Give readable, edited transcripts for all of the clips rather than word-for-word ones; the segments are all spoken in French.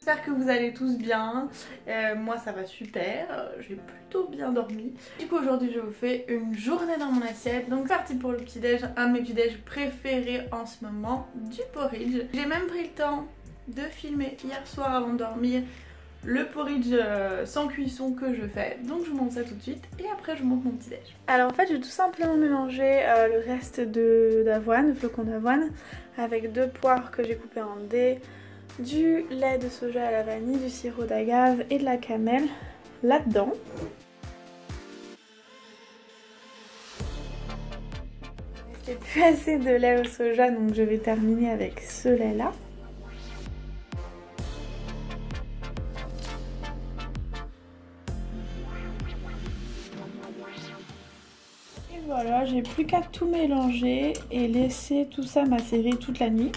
J'espère que vous allez tous bien. Moi ça va super, j'ai plutôt bien dormi. Du coup aujourd'hui je vous fais une journée dans mon assiette. Donc parti pour le petit déj, un de mes petits déj préférés en ce moment, du porridge. J'ai même pris le temps de filmer hier soir avant de dormir le porridge sans cuisson que je fais. Donc je vous montre ça tout de suite et après je vous montre mon petit déj. Alors en fait j'ai tout simplement mélangé le reste d'avoine, de flocons d'avoine, avec 2 poires que j'ai coupées en dés, du lait de soja à la vanille, du sirop d'agave et de la cannelle là-dedans. J'ai plus assez de lait au soja donc je vais terminer avec ce lait là. Et voilà, j'ai plus qu'à tout mélanger et laisser tout ça macérer toute la nuit.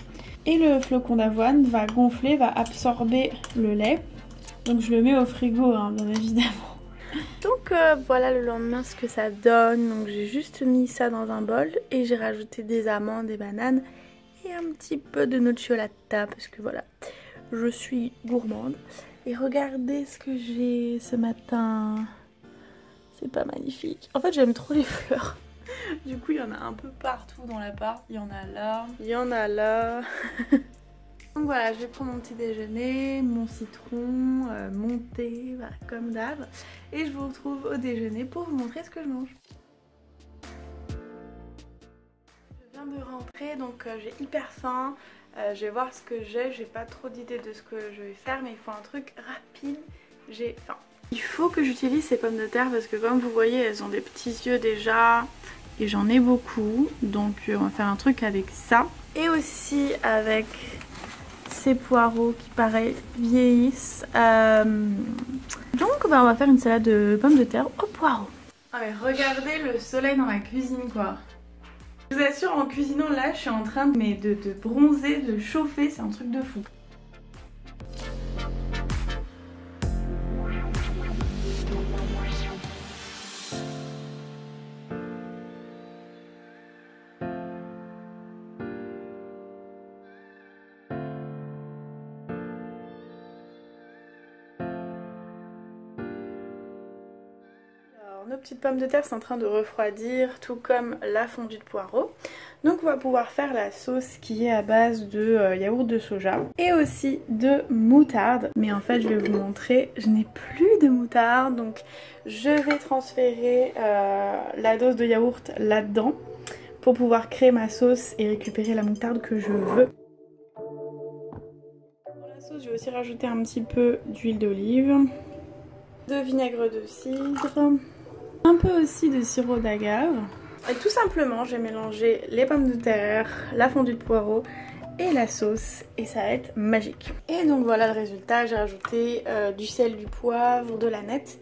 Et le flocon d'avoine va gonfler, va absorber le lait. Donc je le mets au frigo, hein, bien évidemment. Donc voilà le lendemain ce que ça donne. Donc j'ai juste mis ça dans un bol et j'ai rajouté des amandes, des bananes et un petit peu de nocciolata parce que voilà, je suis gourmande. Et regardez ce que j'ai ce matin. C'est pas magnifique. En fait j'aime trop les fleurs. Du coup, il y en a un peu partout dans l'appart. Il y en a là, il y en a là. Donc voilà, je vais prendre mon petit déjeuner, mon citron, mon thé, voilà, comme d'hab. Et je vous retrouve au déjeuner pour vous montrer ce que je mange. Je viens de rentrer, donc j'ai hyper faim. Je vais voir ce que j'ai pas trop d'idées de ce que je vais faire, mais il faut un truc rapide. J'ai faim. Il faut que j'utilise ces pommes de terre parce que comme vous voyez, elles ont des petits yeux déjà. Et j'en ai beaucoup, donc on va faire un truc avec ça. Et aussi avec ces poireaux qui pareil vieillissent. Donc bah, on va faire une salade de pommes de terre aux poireaux. Ah mais regardez le soleil dans ma cuisine quoi. Je vous assure, en cuisinant là, je suis en train de bronzer, de chauffer, c'est un truc de fou. Nos petites pommes de terre sont en train de refroidir, tout comme la fondue de poireaux. Donc on va pouvoir faire la sauce qui est à base de yaourt de soja et aussi de moutarde. Mais en fait je vais vous montrer, je n'ai plus de moutarde, donc je vais transférer la dose de yaourt là-dedans pour pouvoir créer ma sauce et récupérer la moutarde que je veux. Dans la sauce je vais aussi rajouter un petit peu d'huile d'olive, de vinaigre de cidre, un peu aussi de sirop d'agave. Et tout simplement, j'ai mélangé les pommes de terre, la fondue de poireaux et la sauce et ça va être magique. Et donc voilà le résultat, j'ai rajouté du sel, du poivre, de l'aneth.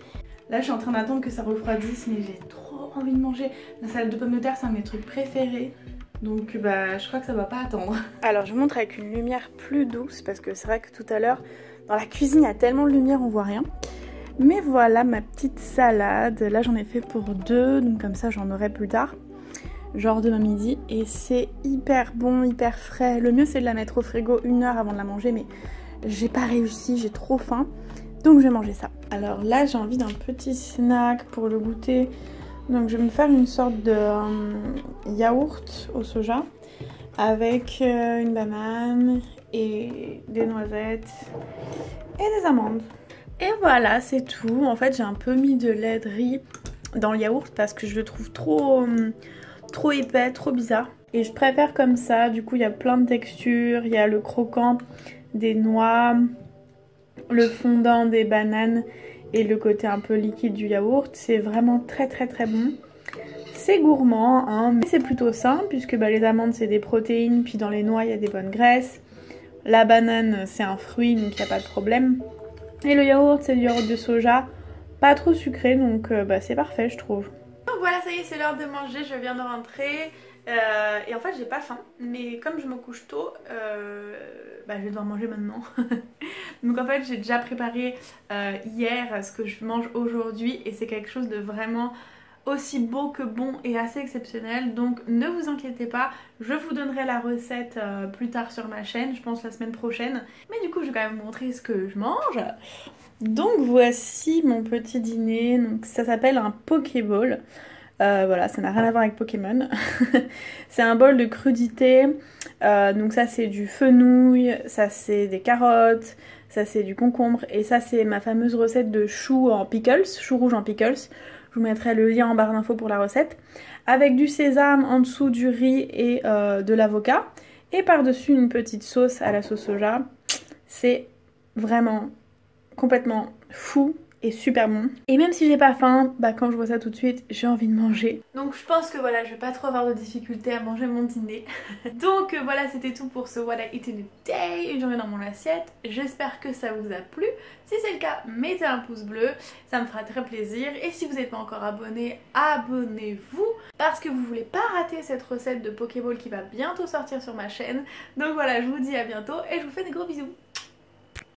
Là je suis en train d'attendre que ça refroidisse mais j'ai trop envie de manger. La salade de pommes de terre c'est un de mes trucs préférés. Donc bah je crois que ça va pas attendre. Alors je vous montre avec une lumière plus douce parce que c'est vrai que tout à l'heure dans la cuisine il y a tellement de lumière on voit rien. Mais voilà ma petite salade, là j'en ai fait pour 2, donc comme ça j'en aurai plus tard, genre demain midi. Et c'est hyper bon, hyper frais. Le mieux c'est de la mettre au frigo 1 heure avant de la manger, mais j'ai pas réussi, j'ai trop faim. Donc je vais manger ça. Alors là j'ai envie d'un petit snack pour le goûter. Donc je vais me faire une sorte de yaourt au soja avec une banane et des noisettes et des amandes. Et voilà, c'est tout. En fait, j'ai un peu mis de lait de riz dans le yaourt parce que je le trouve trop épais, trop bizarre. Et je préfère comme ça. Du coup, il y a plein de textures. Il y a le croquant des noix, le fondant des bananes et le côté un peu liquide du yaourt. C'est vraiment très bon. C'est gourmand, hein, mais c'est plutôt sain puisque bah, les amandes, c'est des protéines. Puis dans les noix, il y a des bonnes graisses. La banane, c'est un fruit, donc il n'y a pas de problème. Et le yaourt c'est du yaourt de soja, pas trop sucré donc bah, c'est parfait je trouve. Donc voilà ça y est c'est l'heure de manger, je viens de rentrer et en fait j'ai pas faim mais comme je me couche tôt bah, je vais devoir manger maintenant. Donc en fait j'ai déjà préparé hier ce que je mange aujourd'hui et c'est quelque chose de vraiment aussi beau que bon et assez exceptionnel, donc ne vous inquiétez pas, je vous donnerai la recette plus tard sur ma chaîne, je pense la semaine prochaine. Mais du coup je vais quand même vous montrer ce que je mange. Donc voici mon petit dîner, donc ça s'appelle un Pokéball. Voilà, ça n'a rien à voir avec Pokémon. C'est un bol de crudité, donc ça c'est du fenouil, ça c'est des carottes, ça c'est du concombre et ça c'est ma fameuse recette de choux en pickles, choux rouges en pickles. Je vous mettrai le lien en barre d'infos pour la recette. Avec du sésame, en dessous du riz et de l'avocat. Et par-dessus une petite sauce à la sauce soja. C'est vraiment complètement fou et super bon. Et même si j'ai pas faim, bah quand je vois ça tout de suite, j'ai envie de manger. Donc je pense que voilà, je vais pas trop avoir de difficulté à manger mon dîner. Donc voilà, c'était tout pour ce What I Eat in a Day, une journée dans mon assiette. J'espère que ça vous a plu. Si c'est le cas, mettez un pouce bleu, ça me fera très plaisir. Et si vous n'êtes pas encore abonné, abonnez-vous parce que vous voulez pas rater cette recette de Pokéball qui va bientôt sortir sur ma chaîne. Donc voilà, je vous dis à bientôt et je vous fais des gros bisous.